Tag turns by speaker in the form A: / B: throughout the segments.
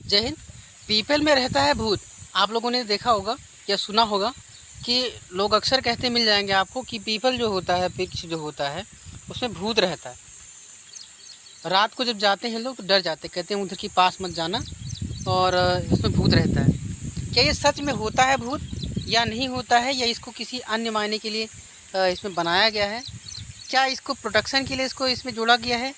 A: जय हिंद। पीपल में रहता है भूत। आप लोगों ने देखा होगा या सुना होगा कि लोग अक्सर कहते मिल जाएंगे आपको कि पीपल जो होता है, वृक्ष जो होता है, उसमें भूत रहता है। रात को जब जाते हैं लोग तो डर जाते, कहते हैं उधर के पास मत जाना और इसमें भूत रहता है। क्या ये सच में होता है भूत या नहीं होता है, या इसको किसी अन्य मायने के लिए इसमें बनाया गया है? क्या इसको प्रोटेक्शन के लिए इसको इसमें जोड़ा गया है?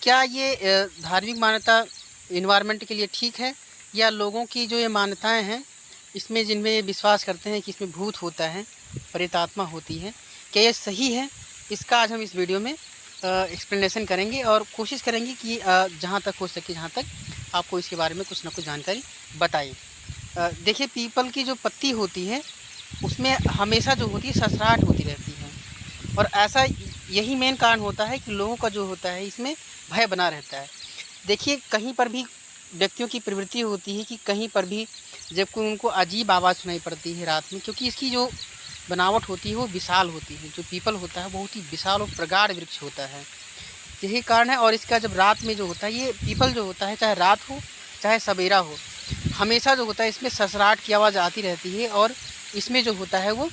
A: क्या ये धार्मिक मान्यता इन्वायरमेंट के लिए ठीक है, या लोगों की जो ये मान्यताएं हैं इसमें, जिनमें ये विश्वास करते हैं कि इसमें भूत होता है, प्रेतात्मा होती है, क्या ये सही है? इसका आज हम इस वीडियो में एक्सप्लेनेशन करेंगे और कोशिश करेंगे कि जहाँ तक हो सके, जहाँ तक आपको इसके बारे में कुछ ना कुछ जानकारी बताइए। देखिए, पीपल की जो पत्ती होती है उसमें हमेशा जो होती है ससराहट होती रहती है, और ऐसा यही मेन कारण होता है कि लोगों का जो होता है इसमें भय बना रहता है। देखिए, कहीं पर भी व्यक्तियों की प्रवृत्ति होती है कि कहीं पर भी जब कोई उनको अजीब आवाज़ सुनाई पड़ती है रात में, क्योंकि इसकी जो बनावट होती है वो विशाल होती है। जो पीपल होता है बहुत ही विशाल और प्रगाढ़ वृक्ष होता है, यही कारण है। और इसका जब रात में जो होता है, ये पीपल जो होता है, चाहे रात हो चाहे सवेरा हो, हमेशा जो होता है इसमें ससराहट की आवाज़ आती रहती है, और इसमें जो होता है वो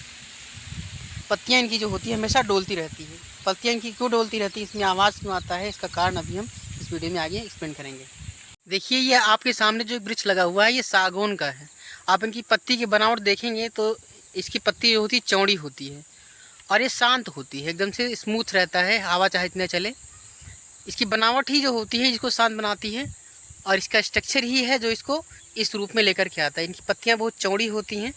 A: पत्तियाँ इनकी जो होती है हमेशा डोलती रहती है। पत्तियाँ इनकी क्यों डोलती रहती है, इसमें आवाज़ क्यों आता है, इसका कारण अभी हम इस वीडियो में आगे एक्सप्लेन करेंगे। देखिए, ये आपके सामने जो वृक्ष लगा हुआ है ये सागौन का है। आप इनकी पत्ती की बनावट देखेंगे तो इसकी पत्ती जो होती है चौड़ी होती है, और ये शांत होती है, एकदम से स्मूथ रहता है, हवा चाहे इतने चले। इसकी बनावट ही जो होती है इसको शांत बनाती है, और इसका स्ट्रक्चर ही है जो इसको इस रूप में लेकर के आता है। इनकी पत्तियाँ बहुत चौड़ी होती हैं,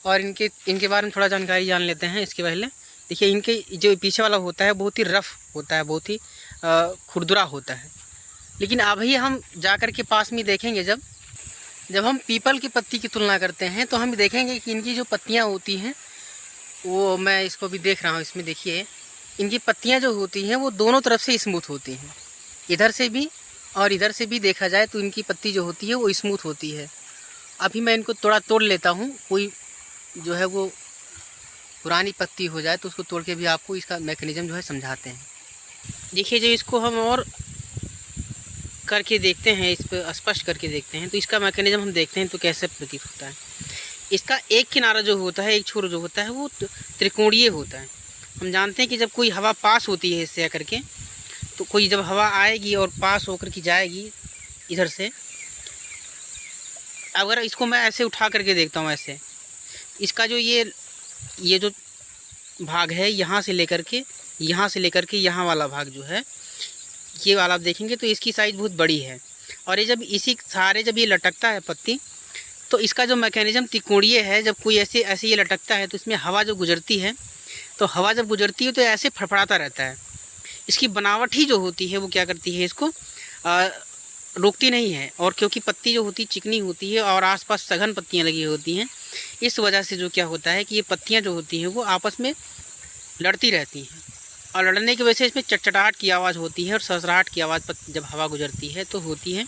A: और इनके बारे में थोड़ा जानकारी जान लेते हैं इसके पहले। देखिए, इनके जो पीछे वाला होता है बहुत ही रफ़ होता है, बहुत ही खुरदुरा होता है। लेकिन अभी हम जाकर के पास में देखेंगे, जब हम पीपल की पत्ती की तुलना करते हैं तो हम देखेंगे कि इनकी जो पत्तियां होती हैं वो, मैं इसको भी देख रहा हूँ, इसमें देखिए इनकी पत्तियां जो होती हैं वो दोनों तरफ से स्मूथ होती हैं। इधर से भी और इधर से भी देखा जाए तो इनकी पत्ती जो होती है वो स्मूथ होती है। अभी मैं इनको थोड़ा तोड़ लेता हूँ, कोई जो है वो पुरानी पत्ती हो जाए तो उसको तोड़ के भी आपको इसका मैकेनिज़्म जो है समझाते हैं। देखिए, जो इसको हम और करके देखते हैं, इस पर स्पष्ट करके देखते हैं तो इसका मैकेनिज्म हम देखते हैं तो कैसे प्रतीत होता है। इसका एक किनारा जो होता है, एक छोर जो होता है वो त्रिकोणीय होता है। हम जानते हैं कि जब कोई हवा पास होती है इससे आकर के, तो कोई जब हवा आएगी और पास होकर के जाएगी इधर से, अगर इसको मैं ऐसे उठा करके देखता हूँ ऐसे, इसका जो ये जो भाग है यहाँ से लेकर के यहाँ वाला भाग जो है, ये वाला आप देखेंगे तो इसकी साइज़ बहुत बड़ी है। और ये जब इसी सहारे जब ये लटकता है पत्ती, तो इसका जो मैकेनिज़्म त्रिकोणीय है। जब कोई ऐसे ये लटकता है तो इसमें हवा जो गुजरती है, तो हवा जब गुजरती है तो ऐसे फड़फड़ाता रहता है। इसकी बनावट ही जो होती है वो क्या करती है, इसको रोकती नहीं है। और क्योंकि पत्ती जो होती चिकनी होती है और आसपास सघन पत्तियाँ लगी होती हैं, इस वजह से जो क्या होता है कि ये पत्तियाँ जो होती हैं वो आपस में लड़ती रहती हैं, और लड़ने की वजह से इसमें चटचटाहट की आवाज़ होती है और ससराहट की आवाज़ जब हवा गुजरती है तो होती है।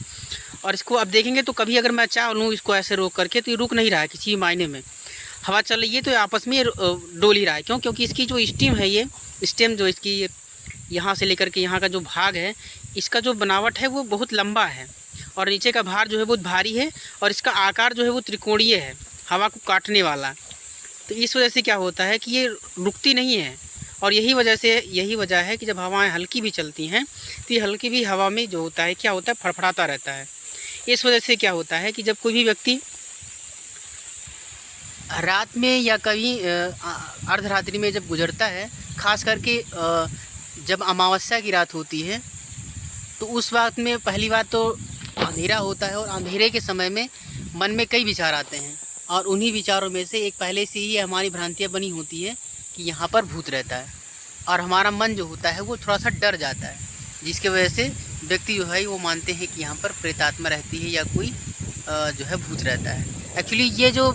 A: और इसको अब देखेंगे तो कभी अगर मैं चाह लूँ इसको ऐसे रोक करके तो ये रुक नहीं रहा है किसी मायने में। हवा चल रही है तो ये आपस में डोल ही रहा है। क्यों? क्योंकि इसकी जो स्टेम है, ये स्टेम जो इसकी यहाँ से लेकर के यहाँ का जो भाग है, इसका जो बनावट है वो बहुत लंबा है, और नीचे का भार जो है बहुत भारी है, और इसका आकार जो है वो त्रिकोणीय है, हवा को काटने वाला। तो इस वजह से क्या होता है कि ये रुकती नहीं है। और यही वजह है कि जब हवाएं हल्की भी चलती हैं तो ये हल्की भी हवा में जो होता है क्या होता है, फड़फड़ाता रहता है। इस वजह से क्या होता है कि जब कोई भी व्यक्ति रात में या कभी अर्धरात्रि में जब गुजरता है, खास करके जब अमावस्या की रात होती है, तो उस वक्त में पहली बात तो अंधेरा होता है, और अंधेरे के समय में मन में कई विचार आते हैं, और उन्हीं विचारों में से एक पहले से ही हमारी भ्रांतियाँ बनी होती है कि यहाँ पर भूत रहता है, और हमारा मन जो होता है वो थोड़ा सा डर जाता है, जिसकी वजह से व्यक्ति जो है वो मानते हैं कि यहाँ पर प्रेतात्मा रहती है या कोई जो है भूत रहता है। एक्चुअली ये जो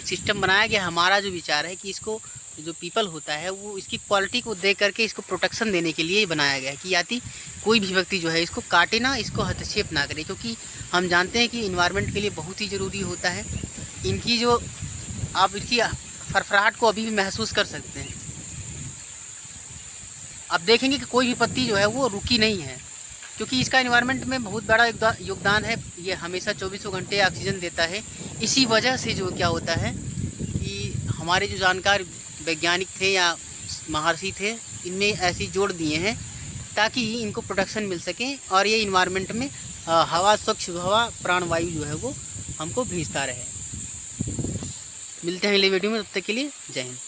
A: सिस्टम बनाया गया, हमारा जो विचार है कि इसको जो पीपल होता है वो इसकी क्वालिटी को देख करके इसको प्रोटेक्शन देने के लिए बनाया गया है कि याति कोई भी व्यक्ति जो है इसको काटे ना, इसको हस्तक्षेप ना करे, क्योंकि हम जानते हैं कि इन्वायरमेंट के लिए बहुत ही ज़रूरी होता है। इनकी जो आप इसकी फरफराहट को अभी भी महसूस कर सकते हैं। अब देखेंगे कि कोई भी पत्ती जो है वो रुकी नहीं है, क्योंकि इसका इन्वायरमेंट में बहुत बड़ा योगदान है। ये हमेशा 24 घंटे ऑक्सीजन देता है। इसी वजह से जो क्या होता है कि हमारे जो जानकार वैज्ञानिक थे या महर्षि थे, इनमें ऐसी जोड़ दिए हैं ताकि इनको प्रोटेक्शन मिल सके और ये इन्वायरमेंट में हवा, स्वच्छ हवा, प्राणवायु जो है वो हमको भेजता रहे। मिलते हैं अगले वीडियो में, तब तक के लिए जय हिंद।